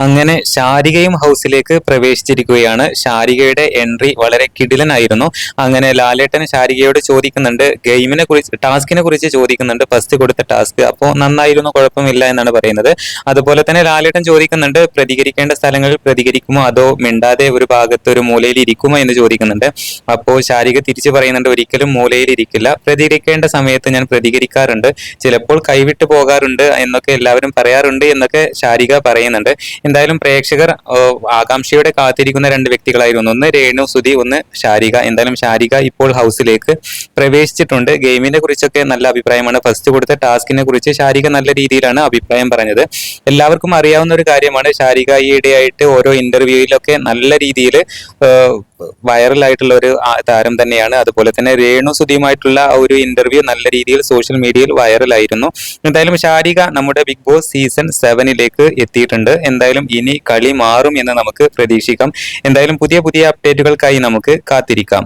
അങ്ങനെ ശാരികയും ഹൗസിലേക്ക് പ്രവേശിച്ചിരിക്കുകയാണ്. ശാരികയുടെ എൻട്രി വളരെ കിടിലനായിരുന്നു. അങ്ങനെ ലാലേട്ടൻ ശാരികയോട് ചോദിക്കുന്നുണ്ട്, ഗെയിമിനെ കുറിച്ച്, ടാസ്കിനെ കുറിച്ച് ചോദിക്കുന്നുണ്ട്, ഫസ്റ്റ് കൊടുത്ത ടാസ്ക്. അപ്പോൾ നന്നായിരുന്നു, കുഴപ്പമില്ല എന്നാണ് പറയുന്നത്. അതുപോലെ തന്നെ ലാലേട്ടൻ ചോദിക്കുന്നുണ്ട്, പ്രതികരിക്കേണ്ട സ്ഥലങ്ങളിൽ പ്രതികരിക്കുമോ അതോ മിണ്ടാതെ ഒരു ഭാഗത്ത് ഒരു മൂലയിൽ ഇരിക്കുമോ എന്ന് ചോദിക്കുന്നുണ്ട്. അപ്പോൾ ശാരിക തിരിച്ചു പറയുന്നുണ്ട്, ഒരിക്കലും മൂലയിൽ ഇരിക്കില്ല, പ്രതികരിക്കേണ്ട സമയത്ത് ഞാൻ പ്രതികരിക്കാറുണ്ട്, ചിലപ്പോൾ കൈവിട്ട് പോകാറുണ്ട് എന്നൊക്കെ എല്ലാവരും പറയാറുണ്ട് എന്നൊക്കെ ശാരിക പറയുന്നുണ്ട്. എന്തായാലും പ്രേക്ഷകർ ആകാംക്ഷയോടെ കാത്തിരിക്കുന്ന രണ്ട് വ്യക്തികളായിരുന്നു. ഒന്ന് രേണു സുധി, ഒന്ന് ശാരിക. എന്തായാലും ശാരിക ഇപ്പോൾ ഹൗസിലേക്ക് പ്രവേശിച്ചിട്ടുണ്ട്. ഗെയിമിനെ കുറിച്ചൊക്കെ നല്ല അഭിപ്രായമാണ്. ഫസ്റ്റ് കൊടുത്ത ടാസ്കിനെ കുറിച്ച് ശാരിക നല്ല രീതിയിലാണ് അഭിപ്രായം പറഞ്ഞത്. എല്ലാവർക്കും അറിയാവുന്ന ഒരു കാര്യമാണ്, ശാരിക ഈയിടെയായിട്ട് ഓരോ ഇന്റർവ്യൂയിലൊക്കെ നല്ല രീതിയിൽ വൈറലായിട്ടുള്ള ഒരു താരം തന്നെയാണ്. അതുപോലെ തന്നെ രേണു സുധിയുമായിട്ടുള്ള ഒരു ഇന്റർവ്യൂ നല്ല രീതിയിൽ സോഷ്യൽ മീഡിയയിൽ വൈറലായിരുന്നു. എന്തായാലും ശാരിക നമ്മുടെ ബിഗ് ബോസ് സീസൺ 7 എത്തിയിട്ടുണ്ട്. എന്തായാലും ഇനി കളി മാറും എന്ന് നമുക്ക് പ്രതീക്ഷിക്കാം. എന്തായാലും പുതിയ പുതിയ അപ്ഡേറ്റുകൾക്കായി നമുക്ക് കാത്തിരിക്കാം.